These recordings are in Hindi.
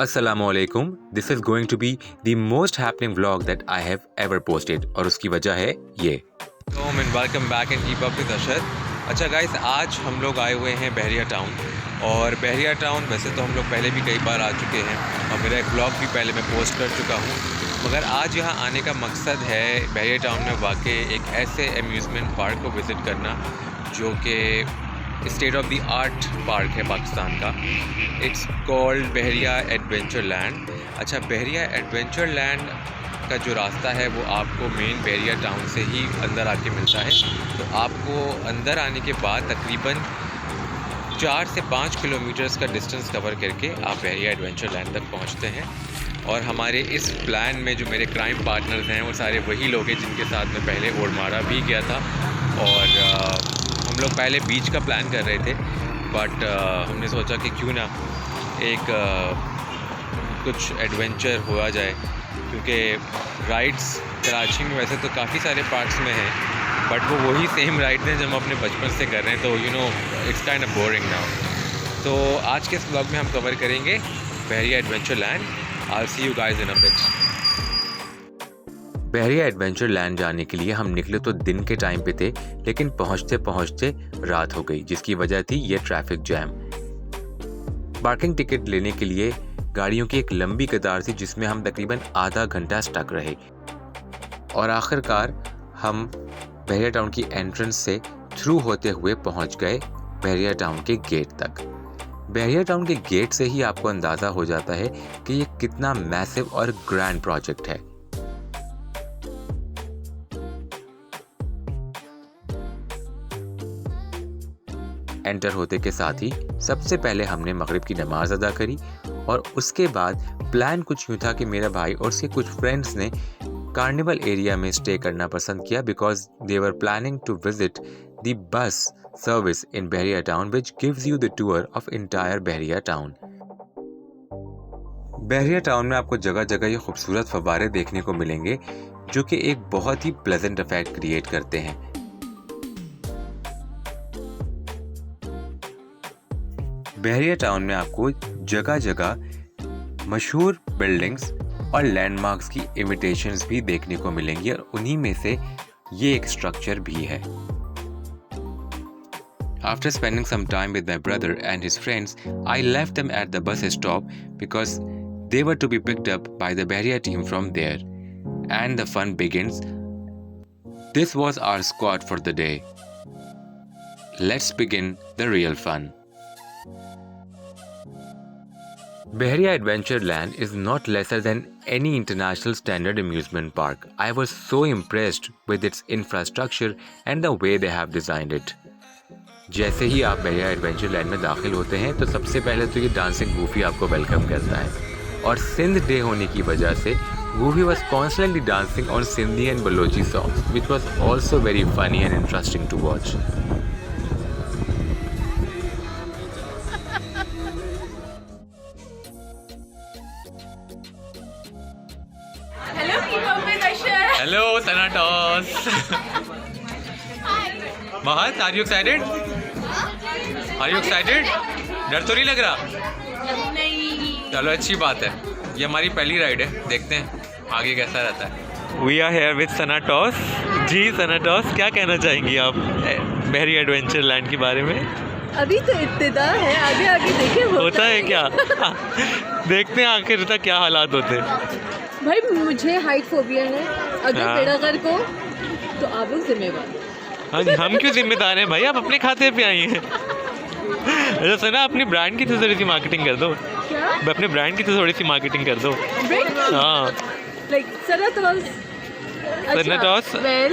Assalamualaikum. This is going to be the most happening vlog that I have ever posted और उसकी वजह है ये. Welcome back and keep up with Ashad. अच्छा गाइस, आज हम लोग आए हुए हैं बहरिया टाउन. और बहरिया टाउन वैसे तो हम लोग पहले भी कई बार आ चुके हैं और मेरा एक ब्लॉग भी पहले मैं पोस्ट कर चुका हूँ, मगर आज यहाँ आने का मकसद है बहरिया टाउन में वाक़ई एक ऐसे एम्यूज़मेंट पार्क को विज़िट करना जो कि state of the art park है पाकिस्तान का. It's called Bahria adventure land. अच्छा, बहरिया एडवेंचर लैंड का जो रास्ता है वो आपको मेन बहरिया टाउन से ही अंदर आके मिलता है. तो आपको अंदर आने के बाद तकरीबन 4 से 5 किलोमीटर्स का डिस्टेंस कवर करके आप बहरिया एडवेंचर लैंड तक पहुंचते हैं. और हमारे इस प्लान में जो मेरे क्राइम पार्टनर्स हैं वो सारे वही लोग हैं जिनके साथ मैं पहले ओडमारा भी गया था. और हम लोग पहले बीच का प्लान कर रहे थे, बट हमने सोचा कि क्यों ना एक कुछ एडवेंचर हुआ जाए, क्योंकि राइड्स कराची में वैसे तो काफ़ी सारे पार्ट्स में हैं, बट वो वही सेम राइड्स हैं जो हम अपने बचपन से कर रहे हैं. तो it's kind of boring now. तो आज के इस ब्लॉग में हम कवर करेंगे Bahria adventure land. I see you guys in a bit. Bahria adventure land जाने के लिए हम निकले तो दिन के टाइम पे थे, लेकिन पहुंचते पहुंचते रात हो गई, जिसकी वजह थी ये ट्रैफिक जैम. पार्किंग टिकट लेने के लिए गाड़ियों की एक लंबी कतार थी जिसमें हम तकरीबन आधा घंटा स्टक रहे. और आखिरकार हम बहरिया टाउन की एंट्रेंस से थ्रू होते हुए पहुंच गए बहरिया टाउन के गेट तक. बहरिया टाउन के गेट से ही आपको अंदाज़ा हो जाता है कि ये कितना मैसिव और ग्रैंड प्रोजेक्ट है. एंटर होते के साथ ही सबसे पहले हमने मगरिब की नमाज अदा करी और उसके बाद प्लान कुछ यूँ था कि मेरा भाई और उसके कुछ फ्रेंड्स ने कार्निवल एरिया में स्टे करना पसंद किया, because they were planning to visit the bus service in Bahria Town which gives you the tour of entire Bahria Town. Bahria Town में आपको जगह जगह ये खूबसूरत फव्वारे देखने को मिलेंगे जो कि एक बहुत ही प्लेजेंट इफेक्ट क्रिएट करते हैं. बहरिया टाउन में आपको जगह जगह मशहूर बिल्डिंग्स और लैंडमार्क्स की इमिटेशंस भी देखने को मिलेंगी और उन्हीं में से ये एक स्ट्रक्चर भी है. After spending some time with my brother and his friends, I left them at the bus stop because they were to be picked up by the Bahriya team from there. And the fun begins. This was our squad for the day. Let's begin the real fun. Bahriya Adventure Land is not lesser than any international standard amusement park. I was so impressed with its infrastructure and the way they have designed it. जैसे ही आप बहरिया एडवेंचर लैंड में दाखिल होते हैं तो सबसे पहले तो ये डांसिंग गूफी आपको वेलकम करता है. और सिंध डे होने की वजह से Goofy was constantly dancing on Sindhi and Balochi songs, which was also very funny and interesting to watch. Hello, Thanatos. Mahat, are you excited? Are you excited? डर तो नहीं लग रहा? नहीं. चलो, अच्छी बात है. ये हमारी पहली राइड है, देखते हैं आगे कैसा रहता है. We are here with Thanatos. Ji Thanatos, क्या कहना चाहेंगी आप बहरिया एडवेंचर लैंड के बारे में? अभी तो इब्तिदा है, आगे आगे देखें होता है क्या. देखते हैं आखिर तक क्या हालात होते हैं. भाई मुझे हाइट फोबिया है, अगर बेड़ागर को तो आप लोग जिम्मेवार. हाँ जी, हम क्यों जिम्मेदार हैं भाई, आप अपने खाते पे आई हैं. अच्छा सुना, अपनी ब्रांड की तो थोड़ी सी मार्केटिंग कर दो. क्या? अपने ब्रांड की तो थोड़ी सी मार्केटिंग कर दो. हाँ, लाइक सनाटॉस. वेल,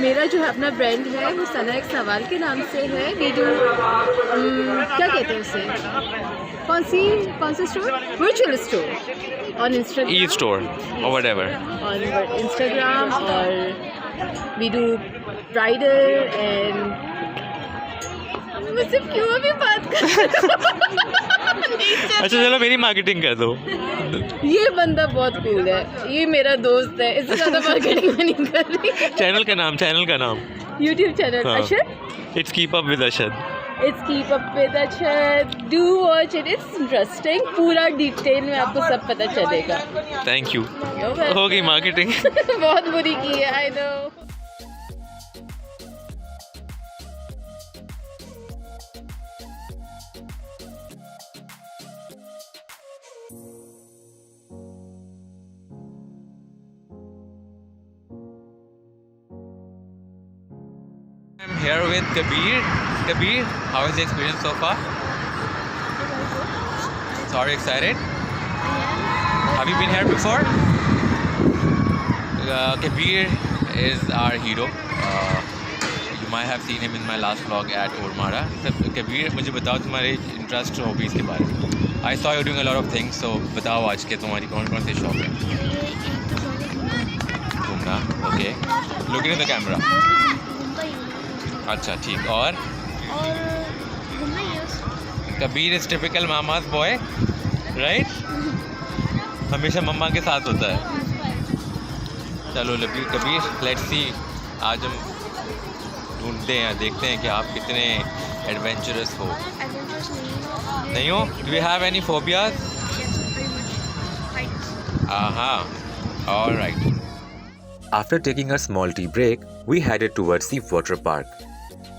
मेरा जो है अपना ब्रांड है वो सना एक सवाल के नाम से है. वी डू क्या कहते हैं उसे, कौन सा store, virtual store on Instagram, e store और व्हाटएवर ऑन इंस्टाग्राम. और वी डू ब्राइडल एंड मुझसे क्यों अभी बात कर. अच्छा चलो, मेरी मार्केटिंग कर दो. ये बंदा बहुत कूल है, ये मेरा दोस्त है, इससे ज़्यादा मार्केटिंग नहीं कर रही. चैनल का नाम YouTube channel Ashad. It's keep up with Ashad. It's Keep Up with Achhat. Do watch it. It's interesting. पूरा डिटेल में आपको सब पता चलेगा. Thank you. You're welcome. हो गई मार्केटिंग. बहुत बुरी की है, I know. I'm here with Kabir. Kabir, how is the experience so far? So are you excited? Have you been here before? Kabir is our hero. You might have seen him in my last vlog at Ormara. So, Kabir, मुझे बताओ तुम्हारे इंटरेस्ट हॉबीज़ के बारे में. I saw you doing a lot of things, so बताओ आज के तुम्हारी कौन कौन से शौक है? घूमना, okay. Looking at the camera. अच्छा ठीक. और Kabir is typical mama's boy, right? हमेशा मम्मा के साथ होता है. चलो कबीर, लेट्स सी. आज हम ढूंढते हैं, देखते हैं कि आप कितने एडवेंचरस हो. नहीं हो? Do you have any phobias? हाँ. Alright. After taking a small tea break, we headed towards the water park.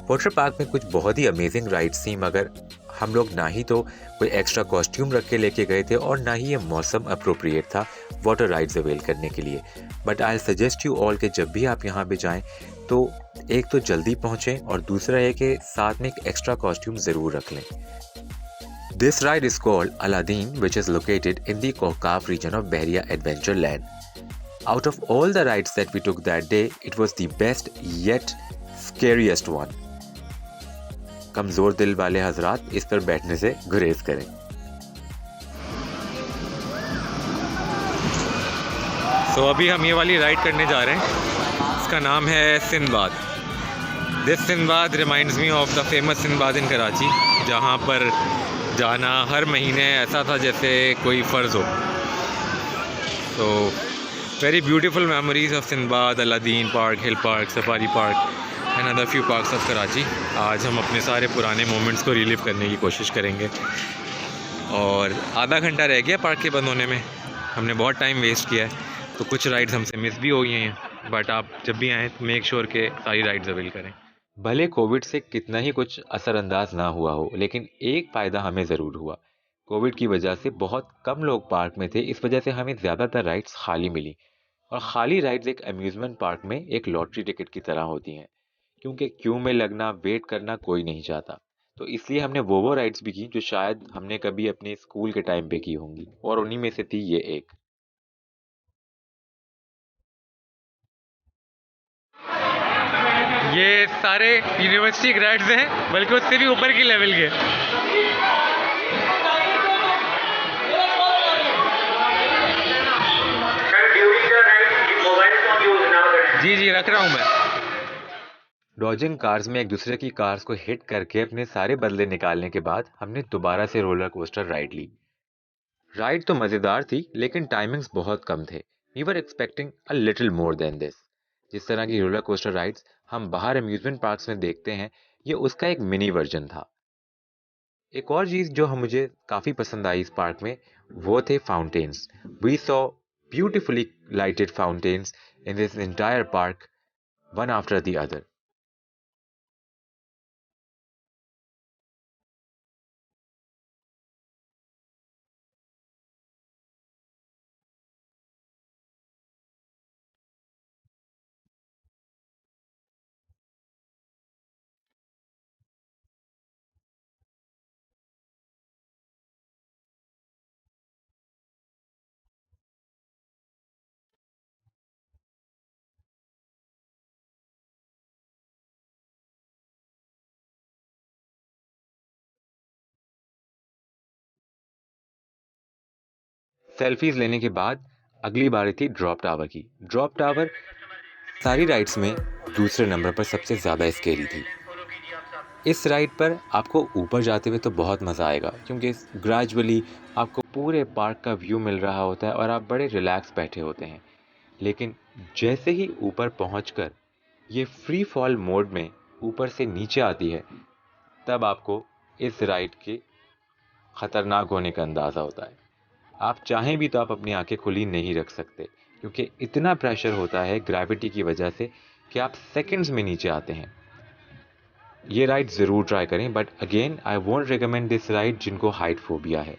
Water park में कुछ बहुत ही अमेजिंग राइड्स थी, मगर हम लोग ना ही तो कोई एक्स्ट्रा कॉस्ट्यूम रख के लेके गए थे और ना ही ये मौसम अप्रोप्रिएट था वाटर राइड्स अवेल करने के लिए. But I suggest you all कि जब भी आप यहाँ पे जाएं तो एक तो जल्दी पहुँचें और दूसरा है कि साथ में एक एक्स्ट्रा कॉस्ट्यूम ज़रूर रख लें. This ride is called Aladdin which is located in the Kohkaf region of Bahria adventure land. Out of all the rides that we took that day, it was the best yet scariest one. कमज़ोर दिल वाले हजरात इस पर बैठने से गुरेज करें. तो अभी हम ये वाली राइड करने जा रहे हैं. इसका नाम है Sindbad. This Sindbad reminds me of the famous Sindbad in Karachi, जहाँ पर जाना हर महीने ऐसा था जैसे कोई फ़र्ज़ हो. तो very beautiful memories of Sindbad, Aladdin Park, Hill Park, Safari Park and other few parks of Karachi. आज हम अपने सारे पुराने मोमेंट्स को रिलीव करने की कोशिश करेंगे. और आधा घंटा रह गया पार्क के बंद होने में. हमने बहुत टाइम वेस्ट किया है, तो कुछ राइड्स हमसे मिस भी हो गई हैं. बट आप जब भी आएँ तो मेक श्योर के सारी राइड्स अवेल करें. भले कोविड से कितना ही कुछ असरअंदाज ना हुआ हो, लेकिन एक फ़ायदा हमें ज़रूर हुआ. कोविड की वजह से बहुत कम लोग पार्क में थे, इस वजह से हमें ज़्यादातर राइड्स खाली मिली. और खाली राइड्स एक अम्यूज़मेंट पार्क में एक लॉटरी टिकट की तरह होती हैं, क्योंकि क्यू में लगना, वेट करना कोई नहीं चाहता. तो इसलिए हमने वो राइड्स भी की जो शायद हमने कभी अपने स्कूल के टाइम पे की होंगी, और उन्हीं में से थी ये एक. ये सारे यूनिवर्सिटी ग्रेड्स हैं, बल्कि उससे भी ऊपर की लेवल के. जी रख रहा हूँ मैं. डॉजिंग कार्स में एक दूसरे की कार्स को हिट करके अपने सारे बदले निकालने के बाद हमने दोबारा से रोलर कोस्टर राइड ली. राइड तो मज़ेदार थी, लेकिन टाइमिंग्स बहुत कम थे. We were expecting a little more than this. जिस तरह की रोलर कोस्टर राइड्स हम बाहर अम्यूज़मेंट पार्क्स में देखते हैं, ये उसका एक मिनी वर्जन था. एक और चीज़ जो मुझे काफ़ी पसंद आई इस पार्क में, वो थे fountains. We saw beautifully lighted fountains in this entire park, one after the other. Selfies लेने के बाद अगली बारी थी ड्रॉप टावर की. ड्रॉप टावर सारी राइड्स में दूसरे नंबर पर सबसे ज़्यादा स्केरी थी. इस राइड पर आपको ऊपर जाते हुए तो बहुत मज़ा आएगा, क्योंकि ग्रेजुअली आपको पूरे पार्क का व्यू मिल रहा होता है और आप बड़े रिलैक्स बैठे होते हैं. लेकिन जैसे ही ऊपर पहुंचकर ये फ्री फॉल मोड में ऊपर से नीचे आती है, तब आपको इस राइड के ख़तरनाक होने का अंदाज़ा होता है। आप चाहें भी तो आप अपनी आंखें खुली नहीं रख सकते, क्योंकि इतना प्रेशर होता है ग्रेविटी की वजह से कि आप सेकंड्स में नीचे आते हैं। ये राइड ज़रूर ट्राई करें, but again I won't recommend this ride जिनको हाइट फोबिया है।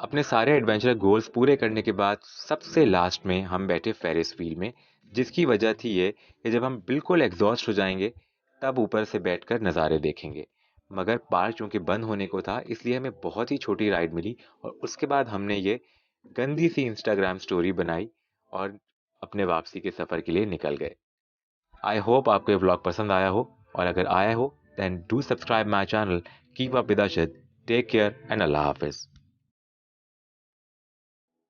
अपने सारे एडवेंचर गोल्स पूरे करने के बाद सबसे लास्ट में हम बैठे फेरिस व्हील में, जिसकी वजह थी ये कि जब हम बिल्कुल एग्जॉस्ट हो जाएंगे तब ऊपर से बैठकर नज़ारे देखेंगे। मगर पार्क चूंकि बंद होने को था, इसलिए हमें बहुत ही छोटी राइड मिली और उसके बाद हमने ये गंदी सी इंस्टाग्राम स्टोरी बनाई और अपने वापसी के सफ़र के लिए निकल गए। आई होप आपको ये व्लॉग पसंद आया हो, और अगर आया हो then do subscribe my channel. Keep up with Arshad. Take care and अल्लाह हाफिज़।